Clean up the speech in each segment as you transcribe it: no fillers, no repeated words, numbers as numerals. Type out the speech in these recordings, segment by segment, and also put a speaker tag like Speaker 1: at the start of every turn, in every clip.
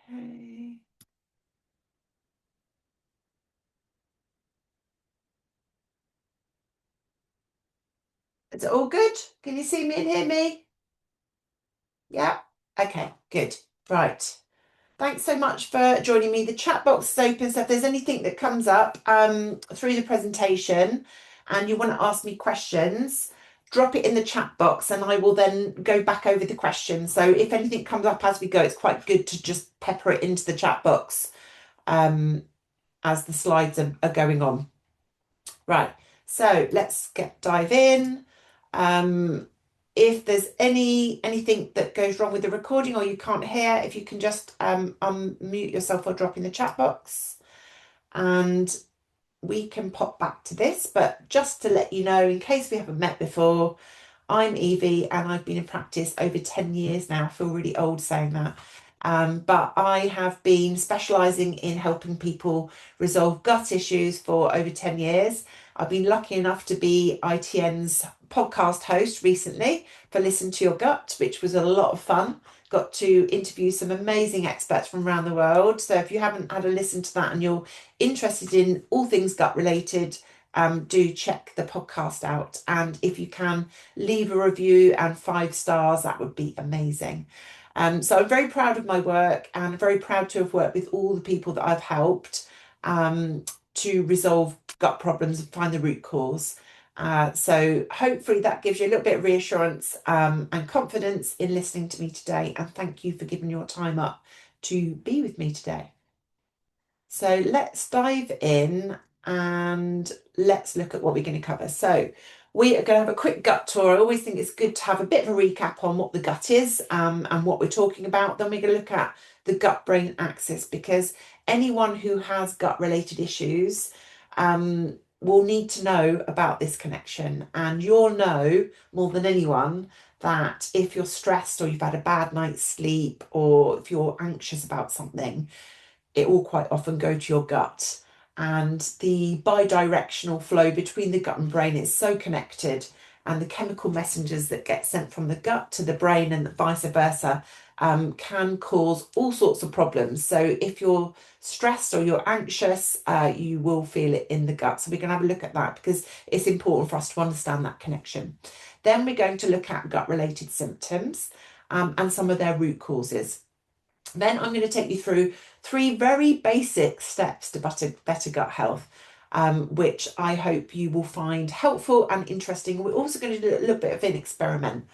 Speaker 1: Okay. Is it all good? Can you see me and hear me? Yeah. Okay, good. Right. Thanks so much for joining me. The chat box is open, so if there's anything that comes up through the presentation and you want to ask me questions, drop it in the chat box and I will then go back over the questions. So if anything comes up as we go, it's quite good to just pepper it into the chat box as the slides are going on. Right, so let's dive in. If there's anything that goes wrong with the recording or you can't hear, if you can just unmute yourself or drop in the chat box, and we can pop back to this. But just to let you know, in case we haven't met before, I'm Evie and I've been in practice over 10 years now. I feel really old saying that. But I have been specialising in helping people resolve gut issues for over 10 years. I've been lucky enough to be ITN's podcast host recently for Listen to Your Gut, which was a lot of fun. Got to interview some amazing experts from around the world. So if you haven't had a listen to that and you're interested in all things gut related, do check the podcast out. And if you can leave a review and 5 stars, that would be amazing. So I'm very proud of my work and very proud to have worked with all the people that I've helped to resolve gut problems and find the root cause. So hopefully that gives you a little bit of reassurance and confidence in listening to me today. And thank you for giving your time up to be with me today. So let's dive in and let's look at what we're going to cover. So we are going to have a quick gut tour. I always think it's good to have a bit of a recap on what the gut is and what we're talking about. Then we're going to look at the gut-brain axis, because anyone who has gut-related issues will need to know about this connection. And you'll know more than anyone that if you're stressed or you've had a bad night's sleep or if you're anxious about something, it will quite often go to your gut. And the bi-directional flow between the gut and brain is so connected, and the chemical messengers that get sent from the gut to the brain and vice versa can cause all sorts of problems. So if you're stressed or you're anxious, you will feel it in the gut. So we're going to have a look at that because it's important for us to understand that connection. Then we're going to look at gut-related symptoms and some of their root causes. Then I'm going to take you through 3 very basic steps to better gut health, which I hope you will find helpful and interesting. We're also going to do a little bit of an experiment.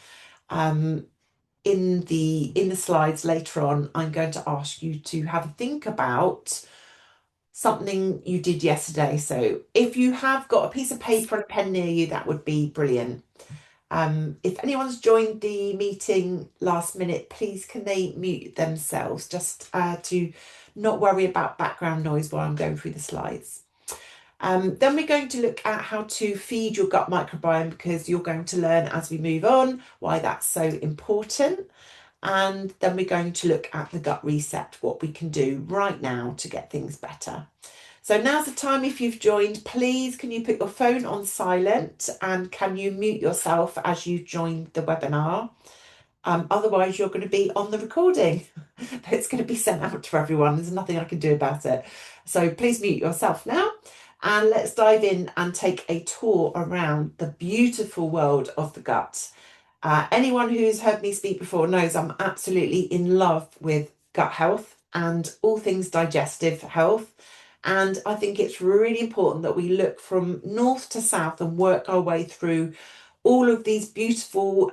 Speaker 1: In the slides later on, I'm going to ask you to have a think about something you did yesterday. So if you have got a piece of paper and a pen near you, that would be brilliant. If anyone's joined the meeting last minute, please can they mute themselves just to not worry about background noise while I'm going through the slides. Then we're going to look at how to feed your gut microbiome, because you're going to learn as we move on why that's so important. And then we're going to look at the gut reset, what we can do right now to get things better. So now's the time. If you've joined, please can you put your phone on silent and can you mute yourself as you join the webinar? Otherwise you're going to be on the recording. It's going to be sent out to everyone. There's nothing I can do about it. So please mute yourself now and let's dive in and take a tour around the beautiful world of the gut. Anyone who's heard me speak before knows I'm absolutely in love with gut health and all things digestive health. And I think it's really important that we look from north to south and work our way through all of these beautiful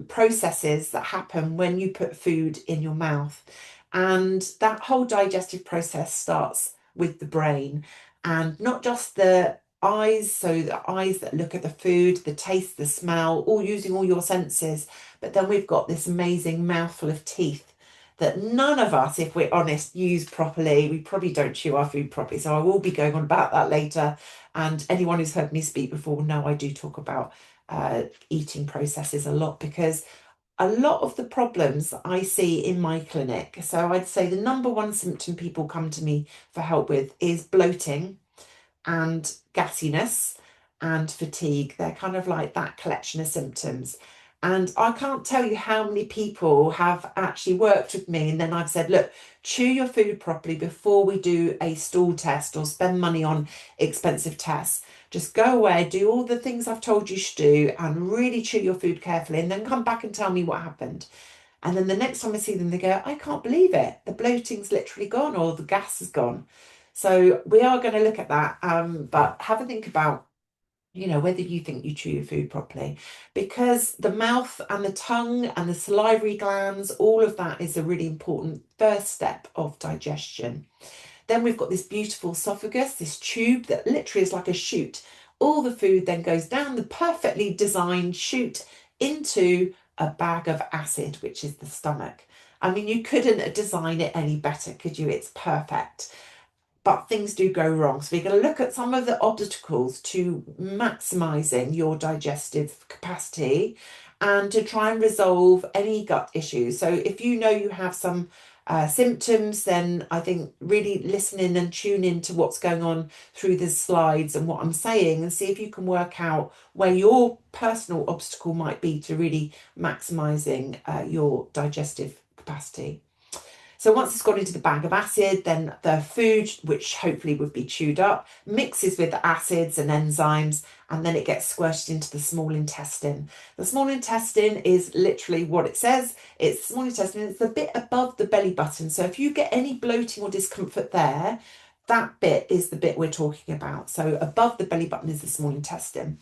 Speaker 1: processes that happen when you put food in your mouth. And that whole digestive process starts with the brain, and not just the eyes, so the eyes that look at the food, the taste, the smell, all using all your senses. But then we've got this amazing mouthful of teeth that none of us, if we're honest, use properly. We probably don't chew our food properly. So I will be going on about that later. And anyone who's heard me speak before will know I do talk about eating processes a lot, because a lot of the problems that I see in my clinic, so I'd say the number one symptom people come to me for help with is bloating and gassiness and fatigue. They're kind of like that collection of symptoms. And I can't tell you how many people have actually worked with me, and then I've said, look, chew your food properly before we do a stool test or spend money on expensive tests. Just go away, do all the things I've told you should do, and really chew your food carefully, and then come back and tell me what happened. And then the next time I see them, they go, I can't believe it. The bloating's literally gone, or the gas is gone. So we are going to look at that, but have a think about, whether you think you chew your food properly, because the mouth and the tongue and the salivary glands, all of that is a really important first step of digestion. Then we've got this beautiful esophagus, this tube that literally is like a chute. All the food then goes down the perfectly designed chute into a bag of acid, which is the stomach. I mean, you couldn't design it any better, could you? It's perfect. But things do go wrong. So we're going to look at some of the obstacles to maximising your digestive capacity and to try and resolve any gut issues. So if you know you have some symptoms, then I think really listen in and tune in to what's going on through the slides and what I'm saying, and see if you can work out where your personal obstacle might be to really maximising your digestive capacity. So once it's gone into the bag of acid, then the food, which hopefully would be chewed up, mixes with the acids and enzymes, and then it gets squirted into the small intestine. The small intestine is literally what it says. It's small intestine. It's the bit above the belly button. So if you get any bloating or discomfort there, that bit is the bit we're talking about. So above the belly button is the small intestine.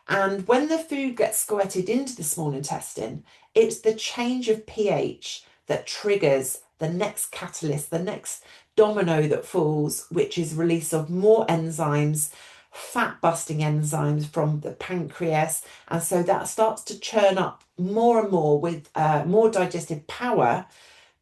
Speaker 1: And when the food gets squirted into the small intestine, it's the change of pH that triggers the next catalyst, the next domino that falls, which is release of more enzymes, fat busting enzymes from the pancreas. And so that starts to churn up more and more with more digestive power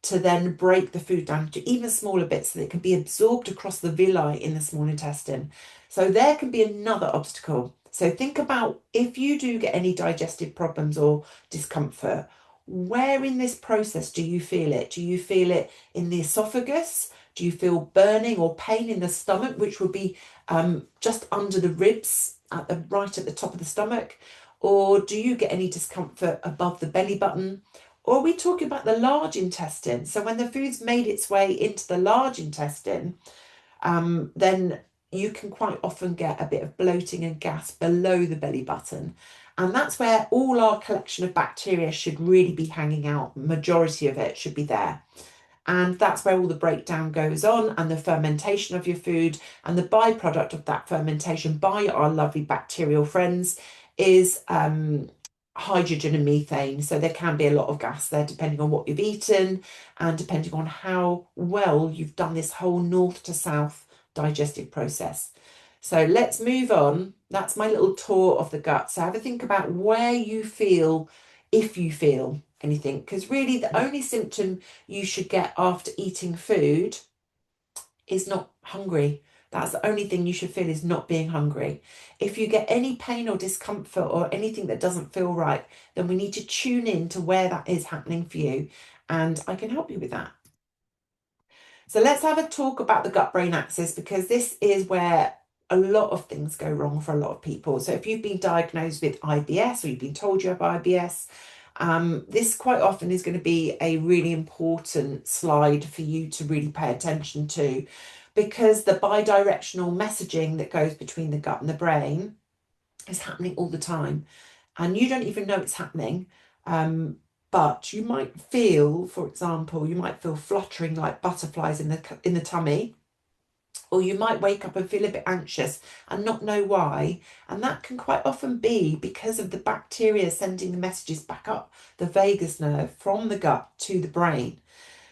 Speaker 1: to then break the food down to even smaller bits so that it can be absorbed across the villi in the small intestine. So there can be another obstacle. So think about if you do get any digestive problems or discomfort, where in this process do you feel it? Do you feel it in the esophagus? Do you feel burning or pain in the stomach, which would be just under the ribs, right at the top of the stomach? Or do you get any discomfort above the belly button? Or are we talking about the large intestine? So when the food's made its way into the large intestine, then you can quite often get a bit of bloating and gas below the belly button. And that's where all our collection of bacteria should really be hanging out. Majority of it should be there. And that's where all the breakdown goes on and the fermentation of your food. And the byproduct of that fermentation by our lovely bacterial friends is hydrogen and methane. So there can be a lot of gas there depending on what you've eaten and depending on how well you've done this whole north to south digestive process. So let's move on. That's my little tour of the gut. So have a think about where you feel, if you feel anything, because really the only symptom you should get after eating food is not hungry. That's the only thing you should feel, is not being hungry. If you get any pain or discomfort or anything that doesn't feel right, then we need to tune in to where that is happening for you, and I can help you with that. So let's have a talk about the gut-brain axis, because this is where a lot of things go wrong for a lot of people. So if you've been diagnosed with IBS or you've been told you have IBS, this quite often is going to be a really important slide for you to really pay attention to, because the bidirectional messaging that goes between the gut and the brain is happening all the time. And you don't even know it's happening. But you might feel, for example, you might feel fluttering like butterflies in the tummy, or you might wake up and feel a bit anxious and not know why. And that can quite often be because of the bacteria sending the messages back up the vagus nerve from the gut to the brain.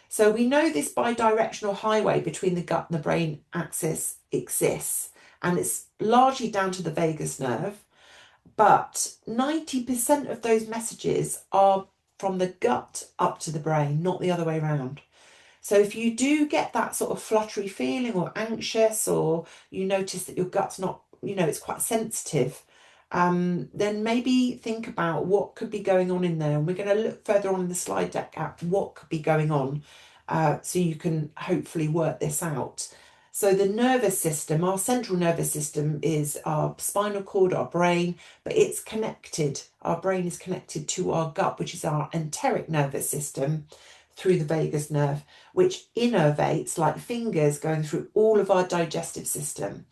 Speaker 1: So we know this bidirectional highway between the gut and the brain axis exists, and it's largely down to the vagus nerve. But 90% of those messages are from the gut up to the brain, not the other way around. So if you do get that sort of fluttery feeling or anxious, or you notice that your gut's not, it's quite sensitive, then maybe think about what could be going on in there. And we're going to look further on in the slide deck at what could be going on, so you can hopefully work this out. So the nervous system, our central nervous system, is our spinal cord, our brain, but it's connected. Our brain is connected to our gut, which is our enteric nervous system, through the vagus nerve, which innervates like fingers going through all of our digestive system.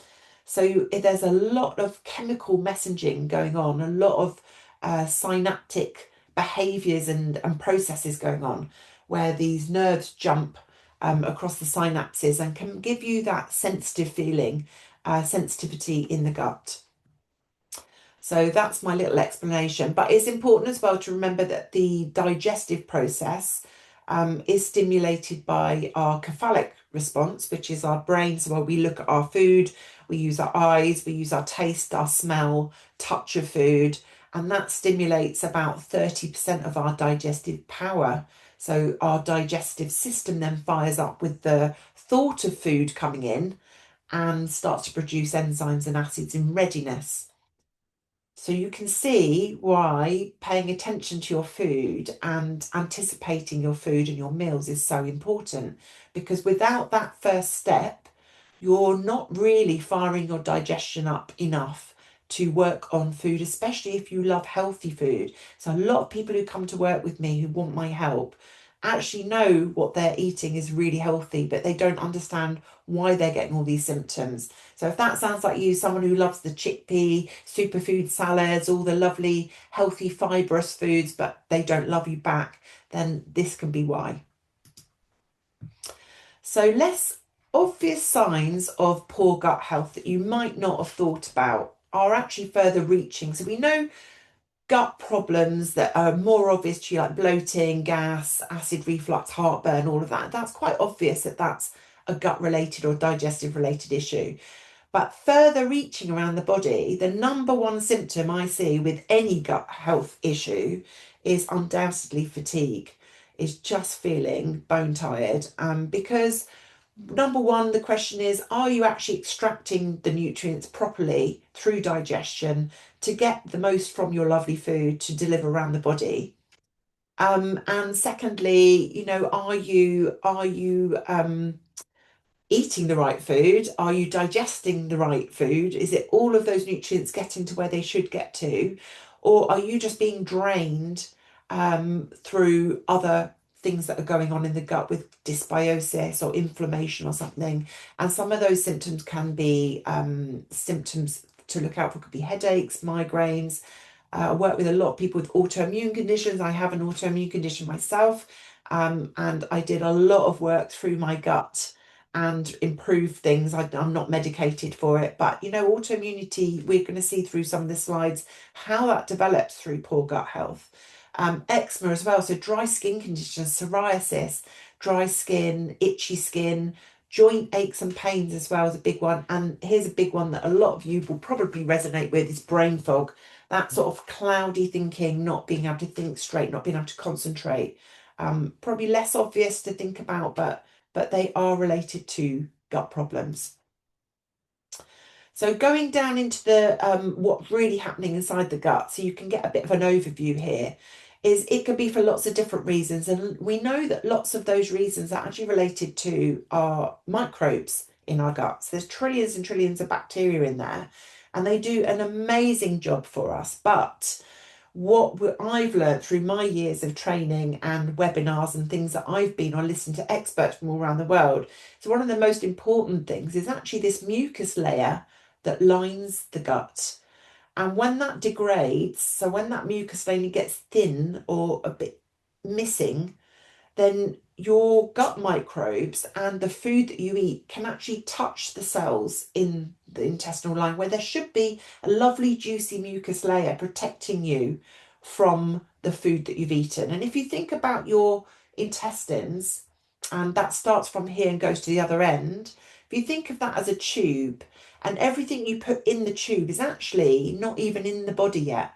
Speaker 1: So there's a lot of chemical messaging going on, a lot of synaptic behaviors and processes going on, where these nerves jump across the synapses and can give you that sensitive feeling, sensitivity in the gut. So that's my little explanation. But it's important as well to remember that the digestive process is stimulated by our cephalic response, which is our brain. So when we look at our food, we use our eyes, we use our taste, our smell, touch of food, and that stimulates about 30% of our digestive power. So our digestive system then fires up with the thought of food coming in and starts to produce enzymes and acids in readiness. So you can see why paying attention to your food and anticipating your food and your meals is so important, because without that first step, you're not really firing your digestion up enough to work on food, especially if you love healthy food. So a lot of people who come to work with me who want my help actually know what they're eating is really healthy, but they don't understand why they're getting all these symptoms. So if that sounds like you, someone who loves the chickpea, superfood salads, all the lovely, healthy, fibrous foods, but they don't love you back, then this can be why. So less obvious signs of poor gut health that you might not have thought about are actually further reaching. So we know gut problems that are more obvious to you, like bloating, gas, acid reflux, heartburn, all of that. That's quite obvious that that's a gut related or digestive related issue. But further reaching around the body, the number one symptom I see with any gut health issue is undoubtedly fatigue, is just feeling bone tired. Because number one, the question is, are you actually extracting the nutrients properly through digestion to get the most from your lovely food to deliver around the body? And secondly, are you eating the right food? Are you digesting the right food? Is it all of those nutrients getting to where they should get to? Or are you just being drained through other things that are going on in the gut with dysbiosis or inflammation or something? And some of those symptoms can be symptoms to look out for, could be headaches, migraines. I work with a lot of people with autoimmune conditions. I have an autoimmune condition myself, and I did a lot of work through my gut and improve things. I'm not medicated for it, but autoimmunity, we're going to see through some of the slides how that develops through poor gut health. Eczema as well, so dry skin conditions, psoriasis, dry skin, itchy skin, joint aches and pains as well is a big one. And here's a big one that a lot of you will probably resonate with, is brain fog. That sort of cloudy thinking, not being able to think straight, not being able to concentrate. Probably less obvious to think about, but they are related to gut problems. So going down into the what's really happening inside the gut, so you can get a bit of an overview here, is it can be for lots of different reasons. And we know that lots of those reasons are actually related to our microbes in our guts. There's trillions and trillions of bacteria in there, and they do an amazing job for us. But what I've learned through my years of training and webinars and things that I've been or listened to experts from all around the world, so one of the most important things is actually this mucus layer that lines the gut. And when that degrades, so when that mucus layer gets thin or a bit missing, then your gut microbes and the food that you eat can actually touch the cells in the intestinal line, where there should be a lovely juicy mucus layer protecting you from the food that you've eaten. And if you think about your intestines, and that starts from here and goes to the other end, if you think of that as a tube, and everything you put in the tube is actually not even in the body yet.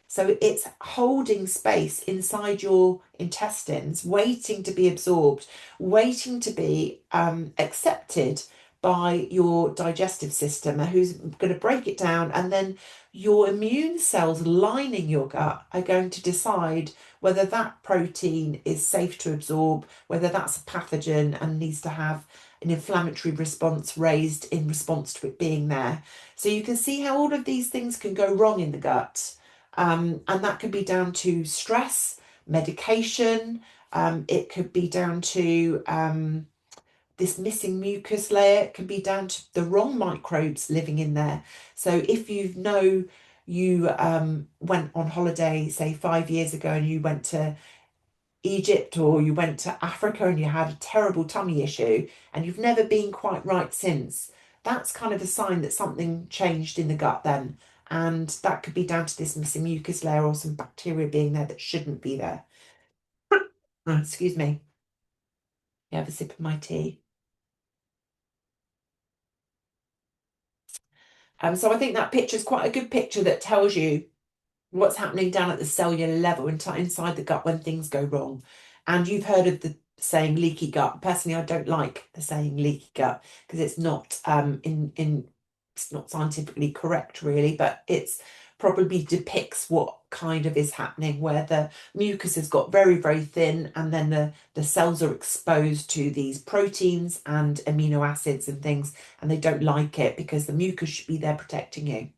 Speaker 1: So it's holding space inside your intestines, waiting to be absorbed, waiting to be accepted by your digestive system, who's going to break it down. And then your immune cells lining your gut are going to decide whether that protein is safe to absorb, whether that's a pathogen and needs to have an inflammatory response raised in response to it being there. So you can see how all of these things can go wrong in the gut. And that could be down to stress, medication. It could be down to this missing mucus layer. It can be down to the wrong microbes living in there. So if you know you went on holiday, say 5 years ago, and you went to Egypt or you went to Africa and you had a terrible tummy issue and you've never been quite right since, that's kind of a sign that something changed in the gut then. And that could be down to this missing mucus layer or some bacteria being there that shouldn't be there. Oh, excuse me. You have a sip of my tea. So I think that picture is quite a good picture that tells you what's happening down at the cellular level inside the gut when things go wrong. And you've heard of the saying leaky gut. Personally, I don't like the saying leaky gut because it's not it's not scientifically correct really, but it's probably depicts what kind of is happening where the mucus has got very, very thin and then the cells are exposed to these proteins and amino acids and things, and they don't like it because the mucus should be there protecting you.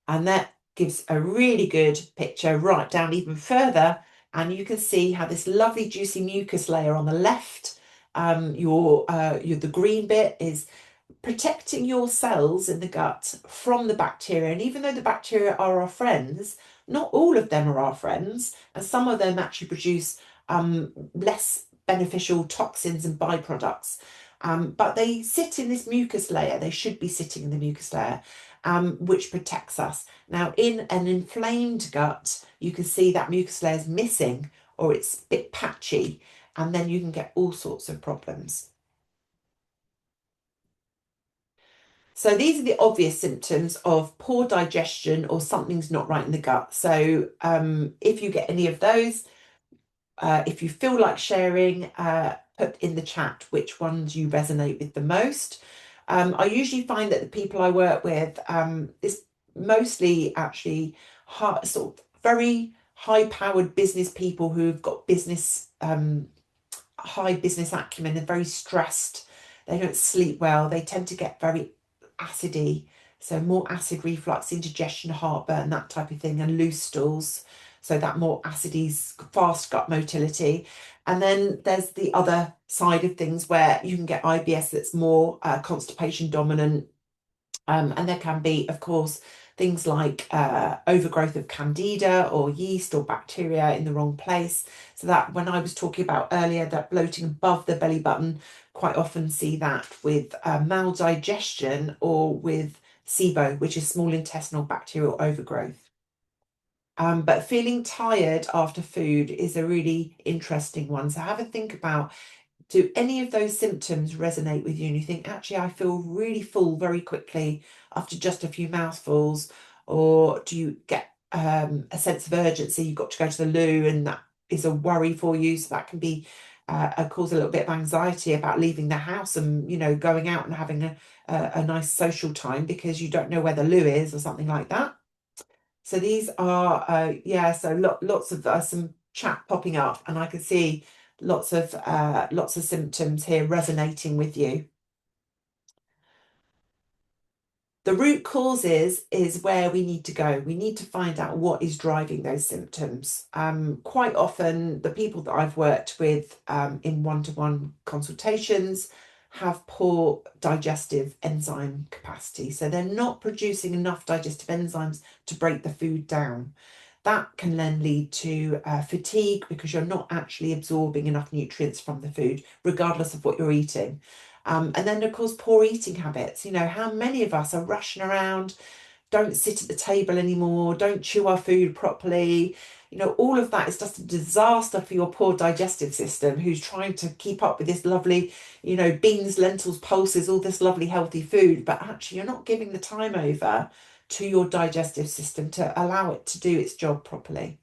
Speaker 1: And that gives a really good picture right down even further. And you can see how this lovely juicy mucus layer on the left, the green bit is protecting your cells in the gut from the bacteria. And even though the bacteria are our friends, not all of them are our friends. And some of them actually produce less beneficial toxins and byproducts. But they sit in this mucus layer. They should be sitting in the mucus layer, which protects us. Now, in an inflamed gut, you can see that mucus layer is missing or it's a bit patchy, and then you can get all sorts of problems. So these are the obvious symptoms of poor digestion or something's not right in the gut. So if you get any of those, if you feel like sharing, put in the chat which ones you resonate with the most. I usually find that the people I work with is mostly actually sort of very high-powered business people who've got high business acumen. They're very stressed. They don't sleep well. They tend to get very acidy. So more acid reflux, indigestion, heartburn, that type of thing, and loose stools. So that more acidy, fast gut motility. And then there's the other side of things where you can get IBS that's more constipation dominant. And there can be, of course, things like overgrowth of candida or yeast or bacteria in the wrong place. So that when I was talking about earlier, that bloating above the belly button, quite often see that with maldigestion or with SIBO, which is small intestinal bacterial overgrowth. But feeling tired after food is a really interesting one. So have a think about, do any of those symptoms resonate with you and you think, actually, I feel really full very quickly after just a few mouthfuls? Or do you get a sense of urgency? You've got to go to the loo and that is a worry for you. So that can be cause a little bit of anxiety about leaving the house and, going out and having a nice social time because you don't know where the loo is or something like that. So these are, so lots of some chat popping up, and I can see lots of symptoms here resonating with you. The root causes is where we need to go. We need to find out what is driving those symptoms. Quite often, the people that I've worked with in one-to-one consultations have poor digestive enzyme capacity. So they're not producing enough digestive enzymes to break the food down. That can then lead to fatigue because you're not actually absorbing enough nutrients from the food, regardless of what you're eating. And then, of course, poor eating habits. How many of us are rushing around, don't sit at the table anymore, don't chew our food properly? All of that is just a disaster for your poor digestive system, who's trying to keep up with this lovely, beans, lentils, pulses, all this lovely healthy food. But actually, you're not giving the time over to your digestive system to allow it to do its job properly.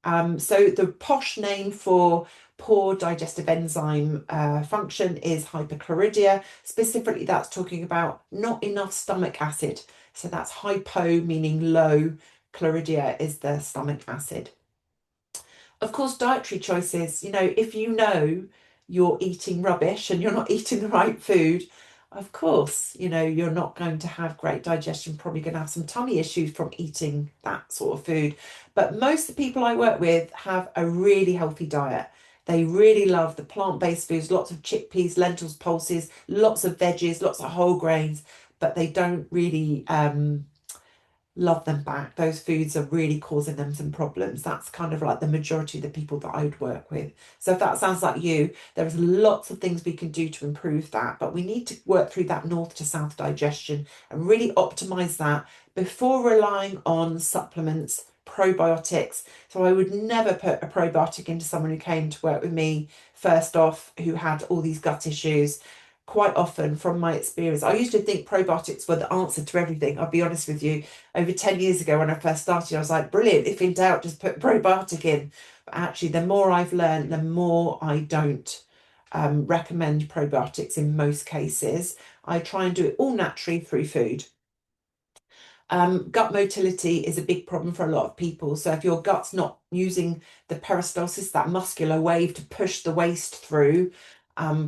Speaker 1: So the posh name for poor digestive enzyme function is hyperchlorhydria. Specifically, that's talking about not enough stomach acid. So that's hypo, meaning low. Chlorhydria is the stomach acid. Of course, dietary choices, if you know you're eating rubbish and you're not eating the right food, of course, you're not going to have great digestion, probably going to have some tummy issues from eating that sort of food. But most of the people I work with have a really healthy diet. They really love the plant-based foods, lots of chickpeas, lentils, pulses, lots of veggies, lots of whole grains, but they don't really love them back. Those foods are really causing them some problems. That's kind of like the majority of the people that I would work with. So if that sounds like you, there's lots of things we can do to improve that, but we need to work through that north to south digestion and really optimize that before relying on supplements, probiotics. So I would never put a probiotic into someone who came to work with me first off, who had all these gut issues. Quite often, from my experience, I used to think probiotics were the answer to everything. I'll be honest with you, over 10 years ago when I first started, I was like, brilliant, if in doubt, just put probiotic in. But actually, the more I've learned, the more I don't recommend probiotics in most cases. I try and do it all naturally through food. Gut motility is a big problem for a lot of people. So if your gut's not using the peristalsis, that muscular wave to push the waste through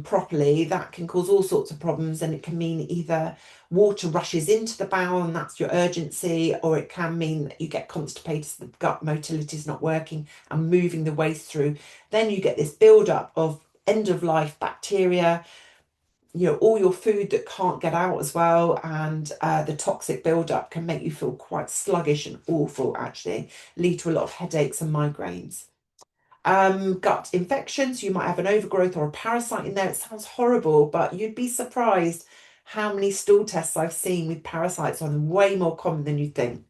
Speaker 1: properly, that can cause all sorts of problems. And it can mean either water rushes into the bowel and that's your urgency, or it can mean that you get constipated, so the gut motility is not working and moving the waste through. Then you get this build-up of end-of-life bacteria, all your food that can't get out as well, and the toxic buildup can make you feel quite sluggish and awful, actually lead to a lot of headaches and migraines. Gut infections, you might have an overgrowth or a parasite in there. It sounds horrible, but you'd be surprised how many stool tests I've seen with parasites on them, way more common than you'd think.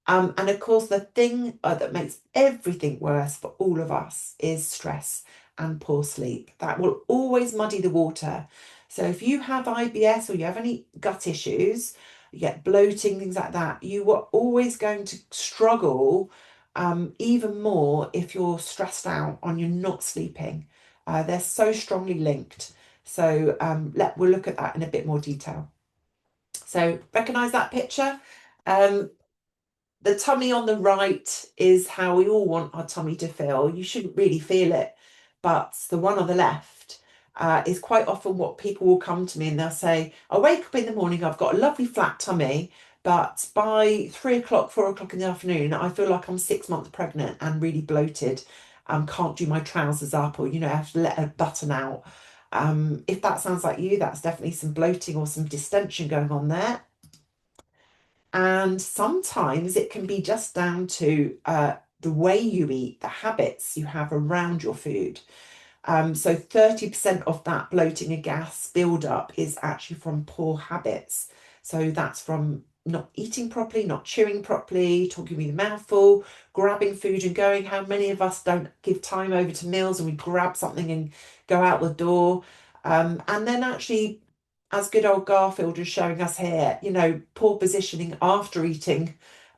Speaker 1: And of course, the thing that makes everything worse for all of us is stress and poor sleep. That will always muddy the water. So if you have IBS or you have any gut issues, you get bloating, things like that, you are always going to struggle even more if you're stressed out and you're not sleeping. They're so strongly linked. So we'll look at that in a bit more detail. So recognize that picture? The tummy on the right is how we all want our tummy to feel. You shouldn't really feel it, but the one on the left is quite often what people will come to me and they'll say, I wake up in the morning, I've got a lovely flat tummy, but by 3 o'clock, 4 o'clock in the afternoon, I feel like I'm 6 months pregnant and really bloated. Can't do my trousers up, or, I have to let a button out. If that sounds like you, that's definitely some bloating or some distension going on there. And sometimes it can be just down to the way you eat, the habits you have around your food. So 30% of that bloating and gas buildup is actually from poor habits. So that's from not eating properly, not chewing properly, talking with your mouth full, grabbing food and going. How many of us don't give time over to meals and we grab something and go out the door? And then actually, as good old Garfield is showing us here, poor positioning after eating.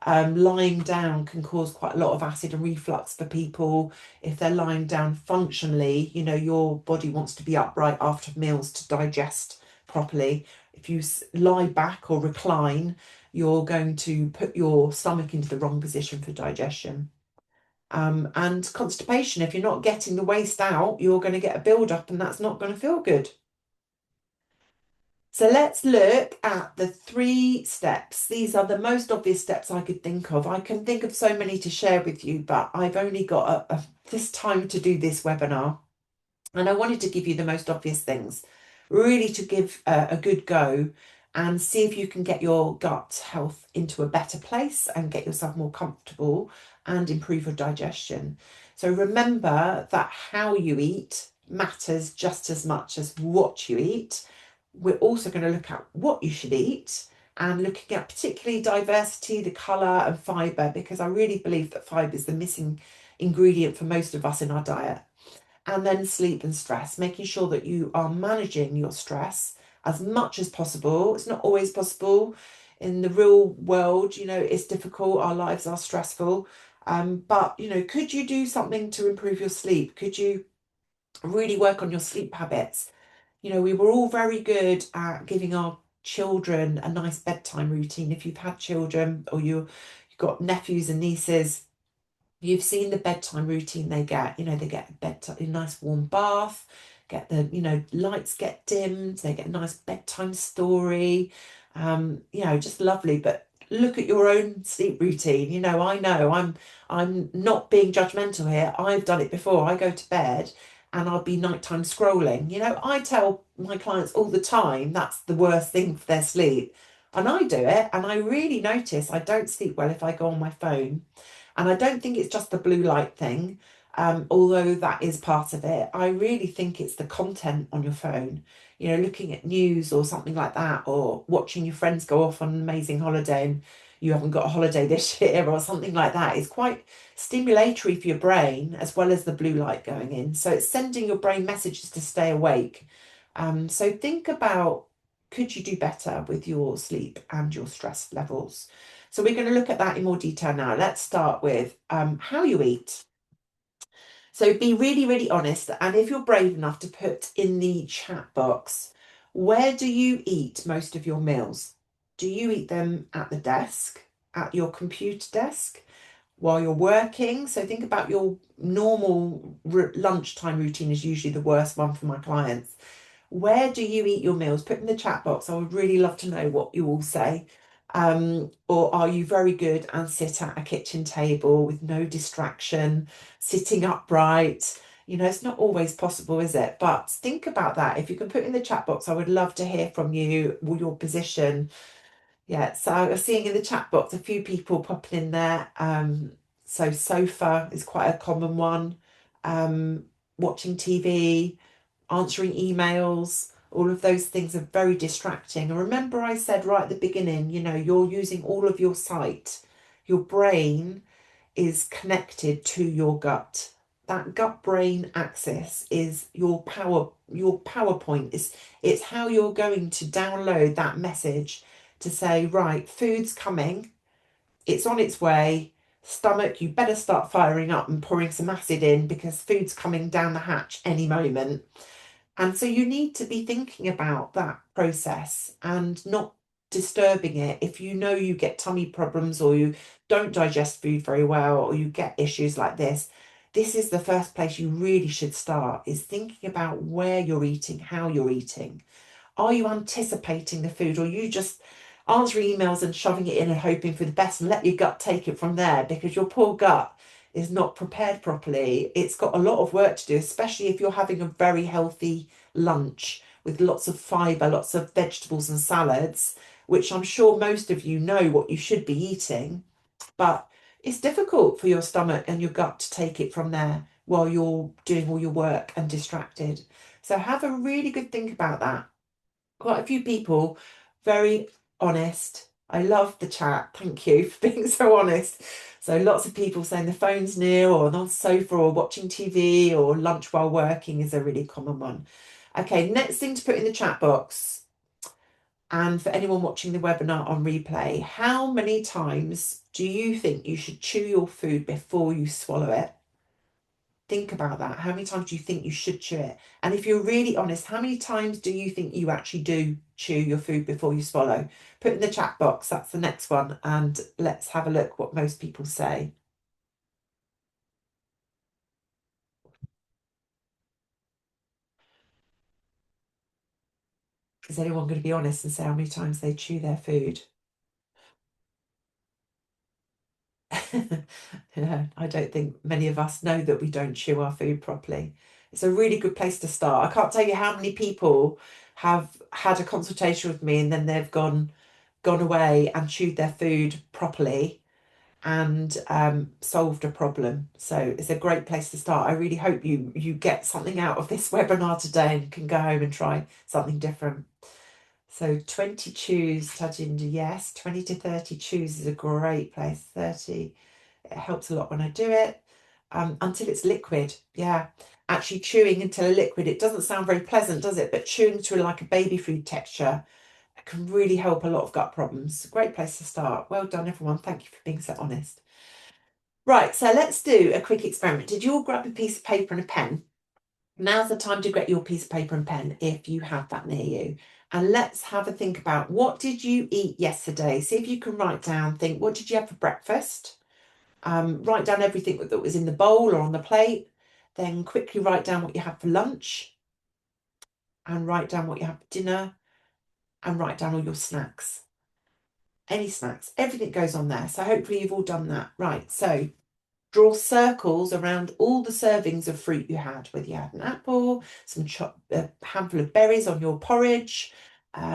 Speaker 1: Lying down can cause quite a lot of acid and reflux for people. If they're lying down functionally, your body wants to be upright after meals to digest properly. If you lie back or recline, you're going to put your stomach into the wrong position for digestion. And constipation, if you're not getting the waste out, you're going to get a build-up and that's not going to feel good. So let's look at the 3 steps. These are the most obvious steps I could think of. I can think of so many to share with you, but I've only got this time to do this webinar. And I wanted to give you the most obvious things, really to give a good go and see if you can get your gut health into a better place and get yourself more comfortable and improve your digestion. So remember that how you eat matters just as much as what you eat. We're also going to look at what you should eat and looking at particularly diversity, the colour and fibre, because I really believe that fibre is the missing ingredient for most of us in our diet. And then sleep and stress, making sure that you are managing your stress as much as possible. It's not always possible. In the real world, it's difficult. Our lives are stressful. But, could you do something to improve your sleep? Could you really work on your sleep habits? We were all very good at giving our children a nice bedtime routine. If you've had children or you've got nephews and nieces, you've seen the bedtime routine they get. They get a nice warm bath, get the, lights get dimmed, they get a nice bedtime story, just lovely. But look at your own sleep routine. I know I'm not being judgmental here. I've done it before. I go to bed and I'll be nighttime scrolling. I tell my clients all the time that's the worst thing for their sleep. And I do it, and I really notice I don't sleep well if I go on my phone. And I don't think it's just the blue light thing, although that is part of it. I really think it's the content on your phone, looking at news or something like that, or watching your friends go off on an amazing holiday and you haven't got a holiday this year or something like that. It's quite stimulatory for your brain as well as the blue light going in. So it's sending your brain messages to stay awake. So think about, could you do better with your sleep and your stress levels? So we're going to look at that in more detail now. Let's start with how you eat. So be really, really honest. And if you're brave enough to put in the chat box, where do you eat most of your meals? Do you eat them at the desk, at your computer desk, while you're working? So think about your normal lunchtime routine is usually the worst one for my clients. Where do you eat your meals? Put in the chat box. I would really love to know what you all say. Or are you very good and sit at a kitchen table with no distraction, sitting upright? It's not always possible, is it? But think about that. If you can put in the chat box, I would love to hear from you, your position. Yeah, so I'm seeing in the chat box a few people popping in there. So sofa is quite a common one. Watching TV, answering emails, all of those things are very distracting. And remember, I said right at the beginning, you're using all of your sight. Your brain is connected to your gut. That gut brain axis is your PowerPoint. It's how you're going to download that message to say, right, food's coming, it's on its way. Stomach, you better start firing up and pouring some acid in because food's coming down the hatch any moment. And so you need to be thinking about that process and not disturbing it. If you know you get tummy problems or you don't digest food very well or you get issues like this is the first place you really should start, is thinking about where you're eating, how you're eating. Are you anticipating the food, or are you just answering emails and shoving it in and hoping for the best and let your gut take it from there? Because your poor gut is not prepared properly. It's got a lot of work to do, especially if you're having a very healthy lunch with lots of fibre, lots of vegetables and salads, which I'm sure most of you know what you should be eating. But it's difficult for your stomach and your gut to take it from there while you're doing all your work and distracted. So have a really good think about that. Quite a few people, very honest. I love the chat. Thank you for being so honest. So lots of people saying the phone's near or on the sofa or watching TV or lunch while working is a really common one. Okay, next thing to put in the chat box, and for anyone watching the webinar on replay, how many times do you think you should chew your food before you swallow it? Think about that. How many times do you think you should chew it? And if you're really honest, how many times do you think you actually do chew your food before you swallow? Put in the chat box. That's the next one. And let's have a look what most people say. Is anyone going to be honest and say how many times they chew their food? Yeah, I don't think many of us know that we don't chew our food properly. It's a really good place to start. I can't tell you how many people have had a consultation with me and then they've gone away and chewed their food properly and solved a problem. So it's a great place to start. I really hope you get something out of this webinar today and can go home and try something different. So 20 chews, Tajinder, yes. 20 to 30 chews is a great place. 30, it helps a lot when I do it. Until it's liquid, yeah. Actually chewing until a liquid, it doesn't sound very pleasant, does it? But chewing to like a baby food texture can really help a lot of gut problems. Great place to start. Well done, everyone. Thank you for being so honest. Right, so let's do a quick experiment. Did you all grab a piece of paper and a pen? Now's the time to get your piece of paper and pen if you have that near you. And let's have a think about, what did you eat yesterday? See if you can write down, think, what did you have for breakfast? Write down everything that was in the bowl or on the plate. Then quickly write down what you had for lunch. and write down what you have for dinner and write down all your snacks. Any snacks, everything goes on there. So hopefully you've all done that. Right, so draw circles around all the servings of fruit you had, whether you had an apple, a handful of berries on your porridge,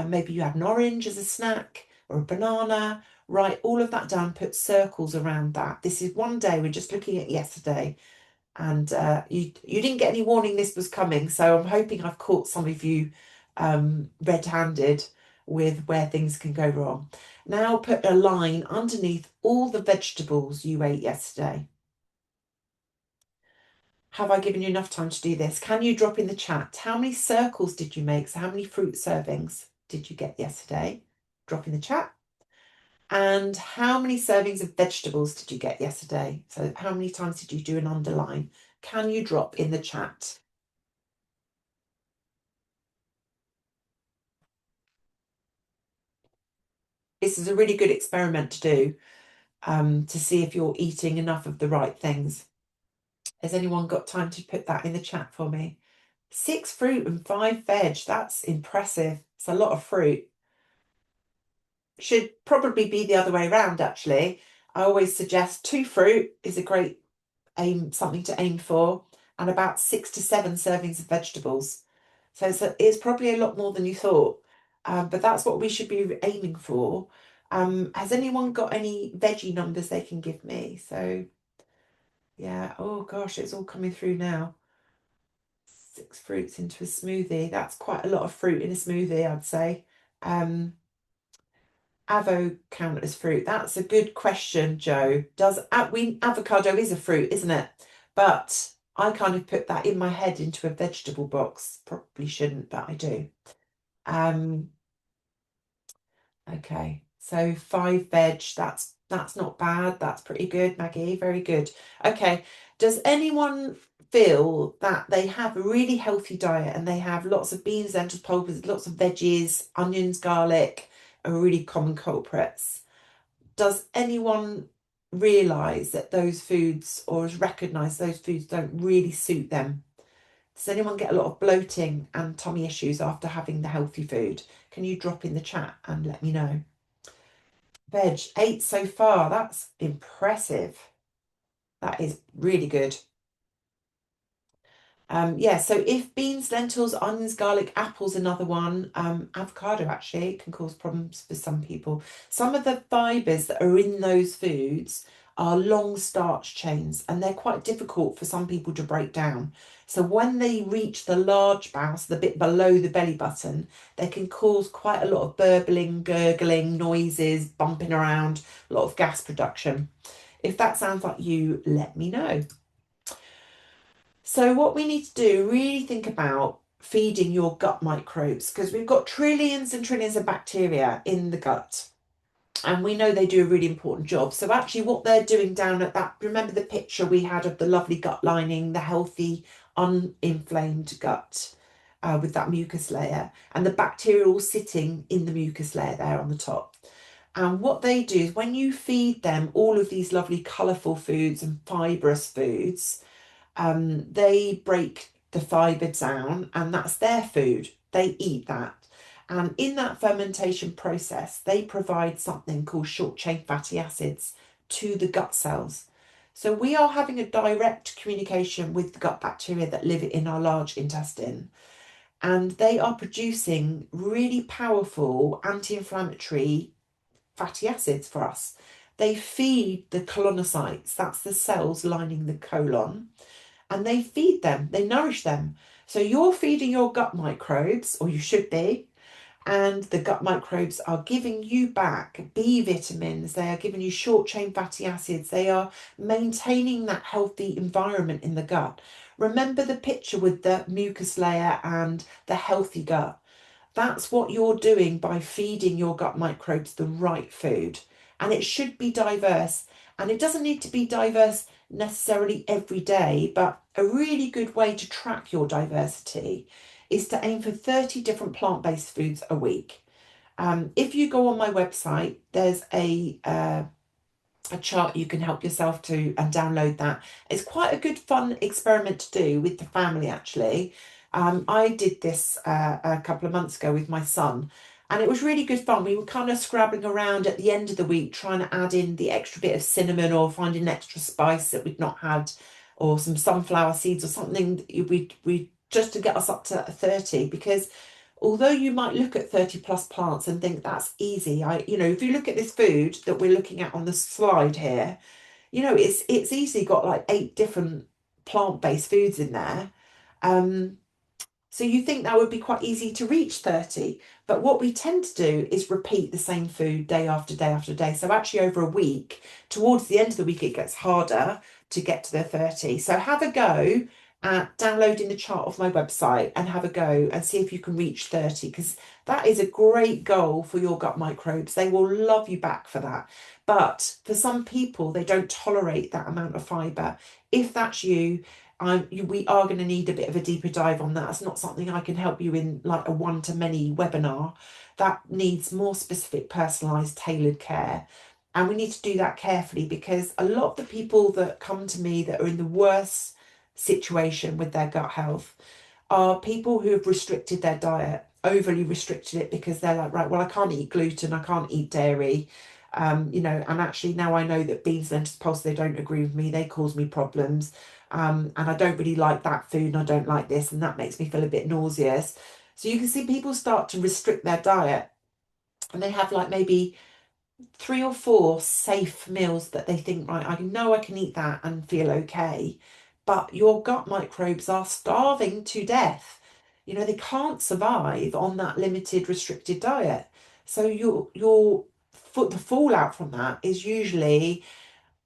Speaker 1: maybe you had an orange as a snack or a banana. Write all of that down, put circles around that. This is one day, we're just looking at yesterday, and you didn't get any warning this was coming, so I'm hoping I've caught some of you red-handed with where things can go wrong. Now put a line underneath all the vegetables you ate yesterday. Have I given you enough time to do this? Can you drop in the chat? How many circles did you make? So how many fruit servings did you get yesterday? Drop in the chat. And how many servings of vegetables did you get yesterday? So how many times did you do an underline? Can you drop in the chat? This is a really good experiment to do, to see if you're eating enough of the right things. Has anyone got time to put that in the chat for me? 6 fruit and 5 veg. That's impressive. It's a lot of fruit. Should probably be the other way around, actually. I always suggest 2 fruit is a great something to aim for, and about 6 to 7 servings of vegetables. So it's probably a lot more than you thought, but that's what we should be aiming for. Has anyone got any veggie numbers they can give me? So yeah, oh gosh, it's all coming through now. 6 fruits into a smoothie. That's quite a lot of fruit in a smoothie, I'd say. Avo count as fruit? That's a good question, Joe. Avocado is a fruit, isn't it? But I kind of put that in my head into a vegetable box. Probably shouldn't, but I do. Okay, so 5 veg, that's not bad. That's pretty good, Maggie. Very good. Okay, does anyone feel that they have a really healthy diet and they have lots of beans, lentils, pulses, lots of veggies, onions, garlic are really common culprits? Does anyone realise that those foods, or has recognised those foods, don't really suit them? Does anyone get a lot of bloating and tummy issues after having the healthy food? Can you drop in the chat and let me know? Veg, 8 so far. That's impressive. That is really good. Yeah, so if beans, lentils, onions, garlic, apples, another one, avocado actually can cause problems for some people. Some of the fibres that are in those foods are long starch chains, and they're quite difficult for some people to break down. So when they reach the large bowel, so the bit below the belly button, they can cause quite a lot of burbling, gurgling noises, bumping around, a lot of gas production. If that sounds like you, let me know. So what we need to do, really think about feeding your gut microbes, because we've got trillions and trillions of bacteria in the gut, and we know they do a really important job. So actually what they're doing down at that, remember the picture we had of the lovely gut lining, the healthy, uninflamed gut with that mucus layer, and the bacteria all sitting in the mucus layer there on the top. And what they do is when you feed them all of these lovely colourful foods and fibrous foods, they break the fibre down, and that's their food. They eat that. And in that fermentation process, they provide something called short chain fatty acids to the gut cells. So we are having a direct communication with the gut bacteria that live in our large intestine. And they are producing really powerful anti-inflammatory fatty acids for us. They feed the colonocytes, that's the cells lining the colon, and they feed them, they nourish them. So you're feeding your gut microbes, or you should be, and the gut microbes are giving you back B vitamins, they are giving you short chain fatty acids, they are maintaining that healthy environment in the gut. Remember the picture with the mucus layer and the healthy gut. That's what you're doing by feeding your gut microbes the right food. And it should be diverse. And it doesn't need to be diverse necessarily every day, but a really good way to track your diversity is to aim for 30 different plant-based foods a week. If you go on my website, there's a chart you can help yourself to and download that. It's quite a good fun experiment to do with the family, actually. I did this a couple of months ago with my son, and it was really good fun. We were kind of scrabbling around at the end of the week trying to add in the extra bit of cinnamon or finding an extra spice that we'd not had, or some sunflower seeds or something that we just to get us up to 30. Because although you might look at 30 plus plants and think that's easy, if you look at this food that we're looking at on the slide here, it's easily got like 8 different plant-based foods in there. Um, so you think that would be quite easy to reach 30. But what we tend to do is repeat the same food day after day after day. So actually over a week, towards the end of the week, it gets harder to get to the 30. So have a go at downloading the chart off my website and have a go and see if you can reach 30, because that is a great goal for your gut microbes. They will love you back for that. But for some people, they don't tolerate that amount of fibre. If that's you, we are going to need a bit of a deeper dive on that. It's not something I can help you in like a one-to-many webinar. That needs more specific, personalised, tailored care. And we need to do that carefully, because a lot of the people that come to me that are in the worst situation with their gut health are people who have restricted their diet, overly restricted it, because they're like, right, well, I can't eat gluten, I can't eat dairy. And actually now I know that beans, lentils, pulse, they don't agree with me, they cause me problems. And I don't really like that food, and I don't like this, and that makes me feel a bit nauseous. So you can see people start to restrict their diet, and they have like maybe 3 or 4 safe meals that they think, right, I know I can eat that and feel okay. But your gut microbes are starving to death. They can't survive on that limited, restricted diet. So the fallout from that is usually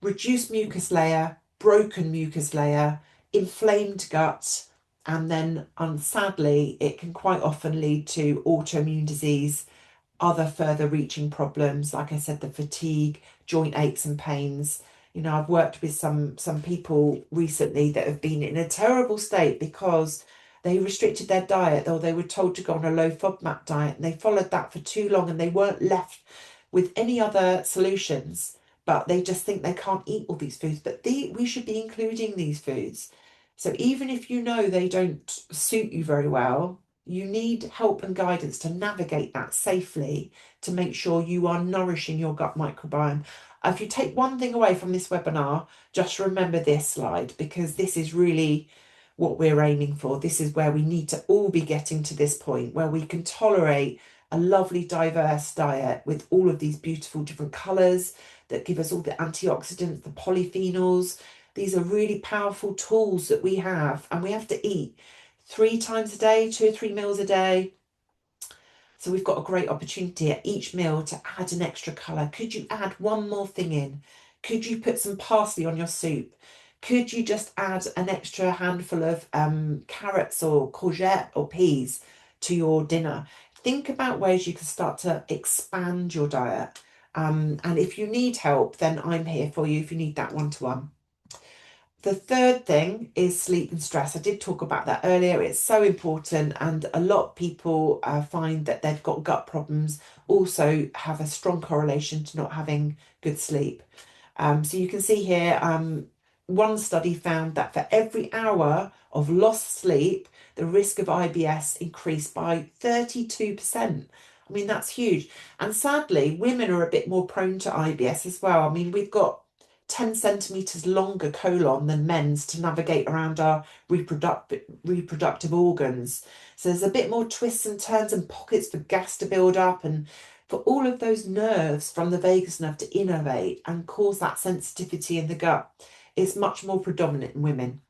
Speaker 1: reduced mucus layer, broken mucus layer, inflamed gut, and then, sadly, it can quite often lead to autoimmune disease, other further reaching problems, like I said, the fatigue, joint aches and pains. I've worked with some people recently that have been in a terrible state because they restricted their diet, or they were told to go on a low FODMAP diet, and they followed that for too long and they weren't left with any other solutions. But they just think they can't eat all these foods, but we should be including these foods. So even if you know they don't suit you very well, you need help and guidance to navigate that safely, to make sure you are nourishing your gut microbiome. If you take one thing away from this webinar, just remember this slide, because this is really what we're aiming for. This is where we need to all be getting to this point where we can tolerate a lovely diverse diet with all of these beautiful different colours that give us all the antioxidants, the polyphenols. These are really powerful tools that we have, and we have to eat 3 times a day, 2 or 3 meals a day. So we've got a great opportunity at each meal to add an extra colour. Could you add one more thing in? Could you put some parsley on your soup? Could you just add an extra handful of carrots or courgette or peas to your dinner? Think about ways you can start to expand your diet. And if you need help, then I'm here for you if you need that one-to-one. The third thing is sleep and stress. I did talk about that earlier. It's so important, and a lot of people find that they've got gut problems also have a strong correlation to not having good sleep. So you can see here, one study found that for every hour of lost sleep, the risk of IBS increased by 32%. I mean, that's huge. And sadly, women are a bit more prone to IBS as well. I mean, we've got 10 centimetres longer colon than men's to navigate around our reproductive organs. So there's a bit more twists and turns and pockets for gas to build up, and for all of those nerves from the vagus nerve to innervate and cause that sensitivity in the gut. It's much more predominant in women.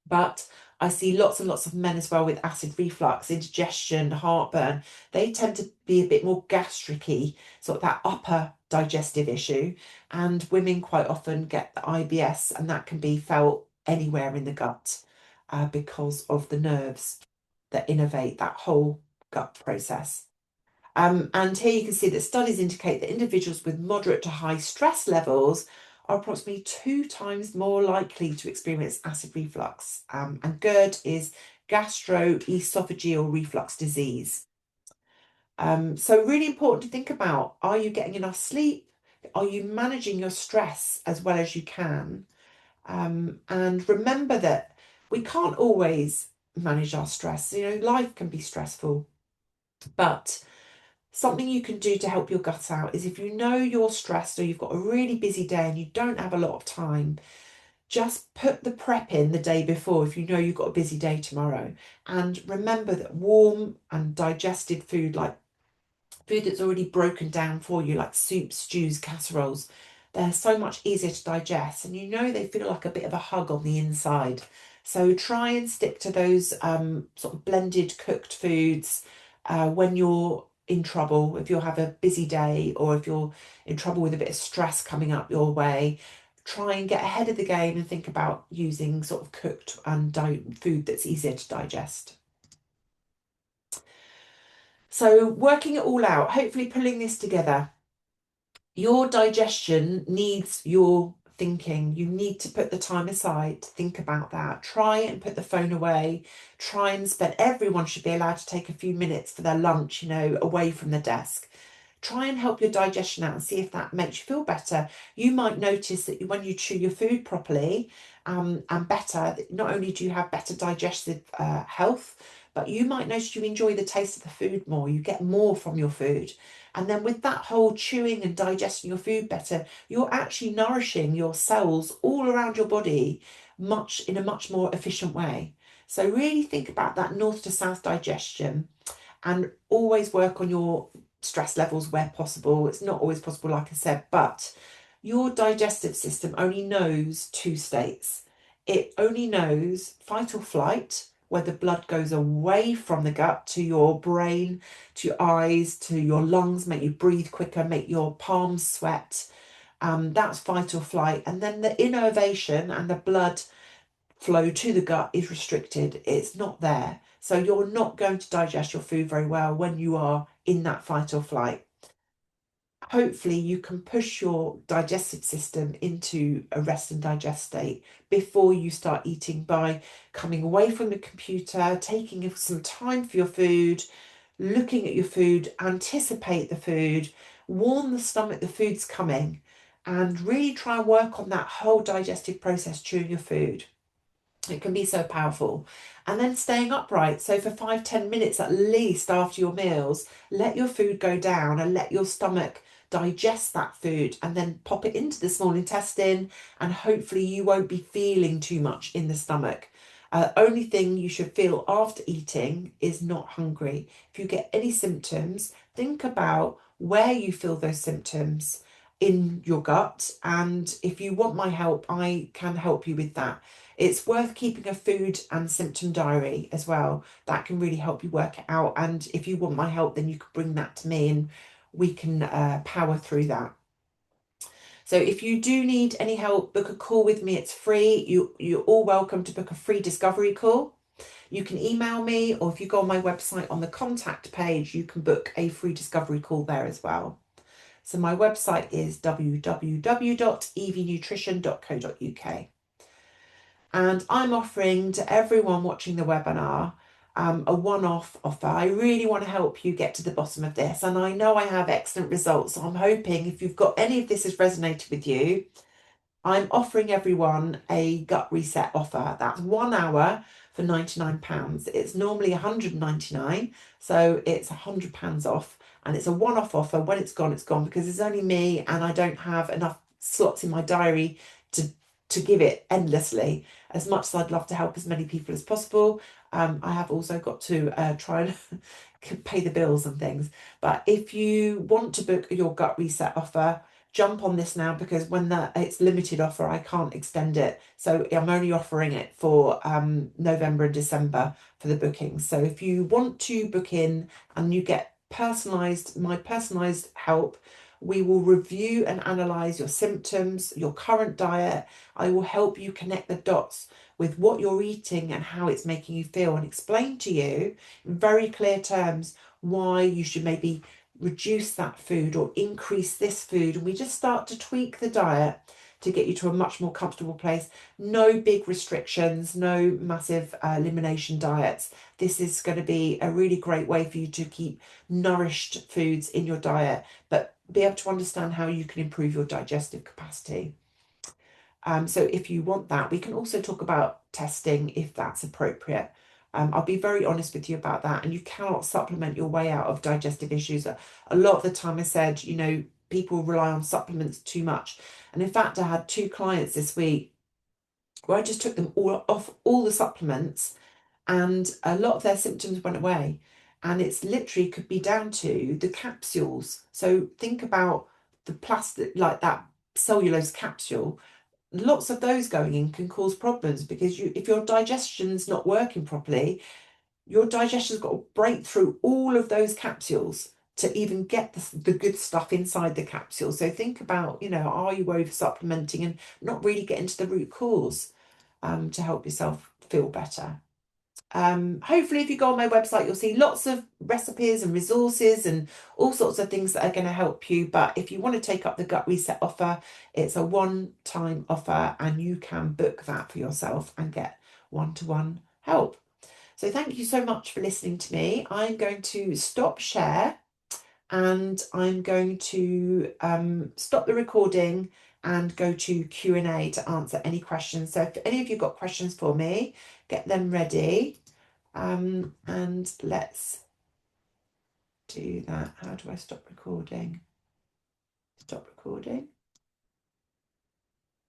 Speaker 1: But I see lots and lots of men as well with acid reflux, indigestion, heartburn. They tend to be a bit more gastric-y, sort of that upper digestive issue. And women quite often get the IBS, and that can be felt anywhere in the gut because of the nerves that innervate that whole gut process. And here you can see that studies indicate that individuals with moderate to high stress levels are approximately 2 times more likely to experience acid reflux. And GERD is gastroesophageal reflux disease. So really important to think about, are you getting enough sleep? Are you managing your stress as well as you can? And remember that we can't always manage our stress. You know, life can be stressful, but something you can do to help your gut out is if you know you're stressed or you've got a really busy day and you don't have a lot of time, just put the prep in the day before if you know you've got a busy day tomorrow. And remember that warm and digested food, like food that's already broken down for you, like soups, stews, casseroles, they're so much easier to digest, and you know they feel like a bit of a hug on the inside. So try and stick to those sort of blended cooked foods when you're in trouble, if you'll have a busy day or if you're in trouble with a bit of stress coming up your way. Try and get ahead of the game and think about using sort of cooked and food that's easier to digest. So working it all out, hopefully pulling this together. Your digestion needs your thinking. You need to put the time aside to think about that. Try and put the phone away. Try and spend, everyone should be allowed to take a few minutes for their lunch, you know, away from the desk. Try and help your digestion out and see if that makes you feel better. You might notice that when you chew your food properly and better, not only do you have better digestive health, but you might notice you enjoy the taste of the food more. You get more from your food. And then with that whole chewing and digesting your food better, you're actually nourishing your cells all around your body in a much more efficient way. So really think about that north to south digestion and always work on your stress levels where possible. It's not always possible, like I said, but your digestive system only knows two states. It only knows fight or flight, where the blood goes away from the gut to your brain, to your eyes, to your lungs, make you breathe quicker, make your palms sweat. That's fight or flight. And then the innervation and the blood flow to the gut is restricted. It's not there. So you're not going to digest your food very well when you are in that fight or flight. Hopefully you can push your digestive system into a rest and digest state before you start eating by coming away from the computer, taking some time for your food, looking at your food, anticipate the food, warn the stomach the food's coming, and really try and work on that whole digestive process during your food. It can be so powerful. And then staying upright. So for 5-10 minutes at least after your meals, let your food go down and let your stomach digest that food and then pop it into the small intestine. And hopefully you won't be feeling too much in the stomach. Only thing you should feel after eating is not hungry. If you get any symptoms, think about where you feel those symptoms in your gut. And if you want my help, I can help you with that. It's worth keeping a food and symptom diary as well. That can really help you work it out. And if you want my help, then you can bring that to me and we can power through that. So if you do need any help, book a call with me. It's free. You're all welcome to book a free discovery call. You can email me, or if you go on my website on the contact page, you can book a free discovery call there as well. So my website is www.evienutrition.co.uk. And I'm offering to everyone watching the webinar a one-off offer. I really want to help you get to the bottom of this. And I know I have excellent results. So I'm hoping if you've got any of this has resonated with you, I'm offering everyone a gut reset offer. That's 1 hour for £99. It's normally £199, so it's £100 off. And it's a one-off offer. When it's gone, because it's only me and I don't have enough slots in my diary to give it endlessly. As much as I'd love to help as many people as possible, I have also got to try and pay the bills and things. But if you want to book your gut reset offer, jump on this now, because when it's limited offer, I can't extend it. So I'm only offering it for November and December for the bookings. So if you want to book in and you get my personalized help, we will review and analyze your symptoms, your current diet. I will help you connect the dots with what you're eating and how it's making you feel, and explain to you in very clear terms why you should maybe reduce that food or increase this food. And we just start to tweak the diet to get you to a much more comfortable place. No big restrictions, no massive elimination diets. This is going to be a really great way for you to keep nourished foods in your diet, but be able to understand how you can improve your digestive capacity. So if you want that, we can also talk about testing if that's appropriate. I'll be very honest with you about that. And you cannot supplement your way out of digestive issues. A lot of the time I said, you know, people rely on supplements too much. And in fact, I had 2 clients this week where I just took them all off all the supplements, and a lot of their symptoms went away. And it's literally could be down to the capsules. So think about the plastic, like that cellulose capsule. Lots of those going in can cause problems because if your digestion's not working properly, your digestion's got to break through all of those capsules to even get the good stuff inside the capsule. So think about, you know, are you over supplementing and not really getting to the root cause to help yourself feel better. Hopefully, if you go on my website, you'll see lots of recipes and resources and all sorts of things that are going to help you. But if you want to take up the gut reset offer, it's a one-time offer and you can book that for yourself and get one-to-one help. So thank you so much for listening to me. I'm going to stop share and I'm going to stop the recording and go to Q&A to answer any questions. So if any of you got questions for me, get them ready. And let's do that. How do I stop recording? Stop recording.